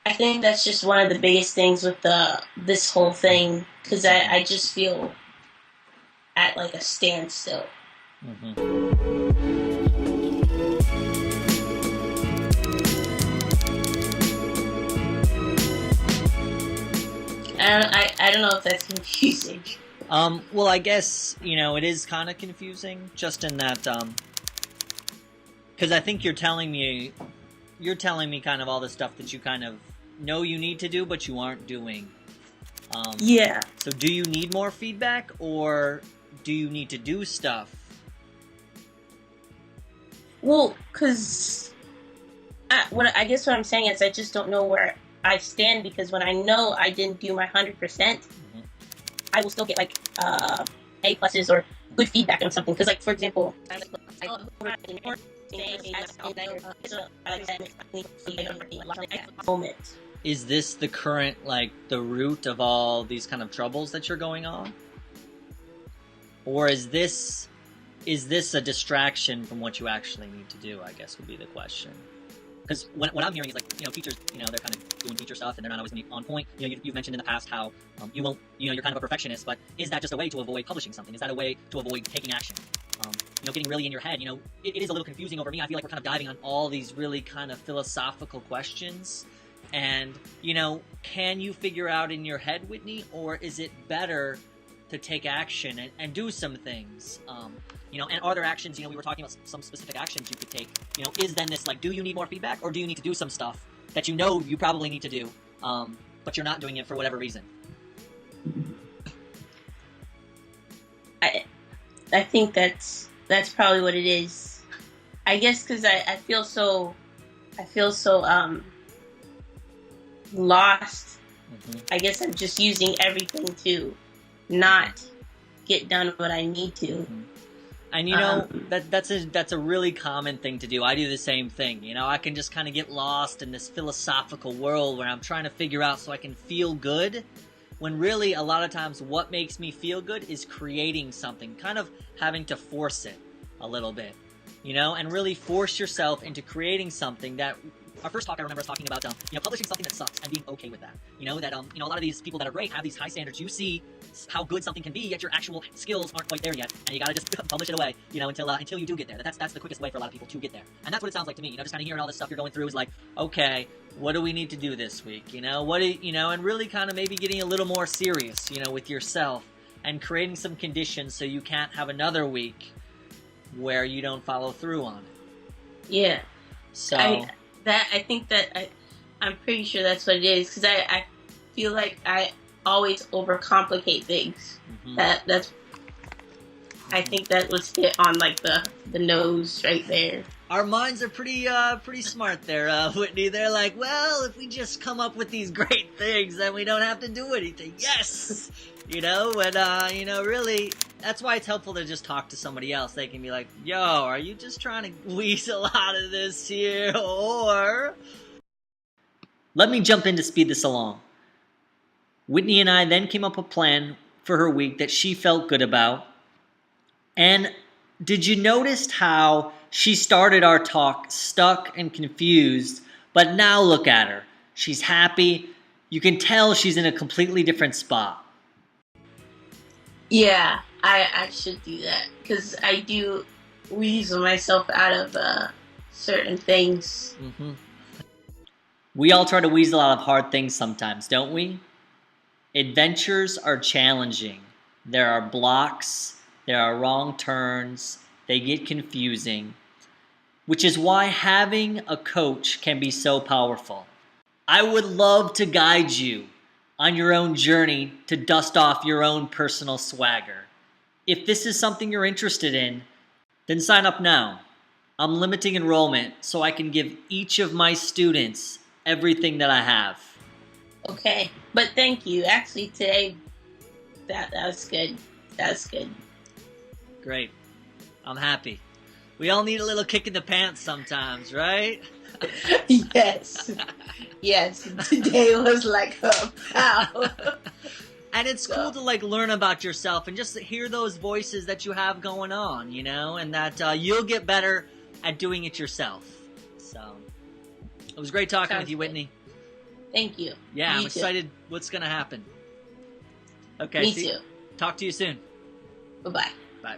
I think that's just one of the biggest things with this whole thing, because I just feel at like a standstill. Hmm. I don't know if that's confusing. Well, I guess, it is kind of confusing, just in that, because I think you're telling me kind of all the stuff that you kind of know you need to do, but you aren't doing. Yeah. So do you need more feedback, or do you need to do stuff? Well, because I guess what I'm saying is I just don't know where I stand, because when I know I didn't do my 100%, I will still get like A pluses or good feedback on something. Because like, for example, moment. Is this the current, the root of all these kind of troubles that you're going on? Or is this a distraction from what you actually need to do, I guess would be the question. Because what I'm hearing is teachers, they're kind of doing teacher stuff and they're not always going to be on point. You've mentioned in the past how you won't, you're kind of a perfectionist, but is that just a way to avoid publishing something? Is that a way to avoid taking action? Getting really in your head, it is a little confusing over me. I feel like we're kind of diving on all these really kind of philosophical questions. And, can you figure out in your head, Whitney, or is it better to take action and do some things? And are there actions, we were talking about some specific actions you could take. Is then this do you need more feedback, or do you need to do some stuff that you probably need to do, but you're not doing it for whatever reason? I think that's probably what it is. I guess because I feel so lost. Mm-hmm. I guess I'm just using everything to not get done what I need to. Mm-hmm. And that's a really common thing to do. I do the same thing. I can just kind of get lost in this philosophical world where I'm trying to figure out so I can feel good, when really a lot of times what makes me feel good is creating something, kind of having to force it a little bit, and really force yourself into creating something that. Our first talk, I remember us talking about, publishing something that sucks and being okay with that. That a lot of these people that are great have these high standards. You see how good something can be, yet your actual skills aren't quite there yet, and you gotta just publish it away, until you do get there. That's the quickest way for a lot of people to get there, and that's what it sounds like to me. Just kind of hearing all this stuff you're going through is like, okay, what do we need to do this week? And really kind of maybe getting a little more serious, with yourself and creating some conditions so you can't have another week where you don't follow through on it. Yeah. So. I'm pretty sure that's what it is, because I feel like I always overcomplicate things. Mm-hmm. I think that was hit on the nose right there. Our minds are pretty smart there, Whitney. They're like, well, if we just come up with these great things, then we don't have to do anything. Yes! And really, that's why it's helpful to just talk to somebody else. They can be like, yo, are you just trying to weasel out of this here, or... Let me jump in to speed this along. Whitney and I then came up with a plan for her week that she felt good about. And did you notice how she started our talk stuck and confused, but now look at her. She's happy. You can tell she's in a completely different spot. Yeah, I should do that, because I do weasel myself out of certain things. Mm-hmm. We all try to weasel out of hard things sometimes, don't we? Adventures are challenging. There are blocks, there are wrong turns, they get confusing, which is why having a coach can be so powerful. I would love to guide you on your own journey to dust off your own personal swagger. If this is something you're interested in, then sign up now. I'm limiting enrollment so I can give each of my students everything that I have. Okay, but thank you. Actually, today, that was good. That was good. Great. I'm happy. We all need a little kick in the pants sometimes, right? Yes. Yes. Today was like a pow. And it's So. cool to, like, learn about yourself and just hear those voices that you have going on, you know, and that you'll get better at doing it yourself. So, it was great talking with you, Whitney. Thank you. Yeah, I'm excited what's going to happen. Okay. Me too. Talk to you soon. Bye-bye. Bye.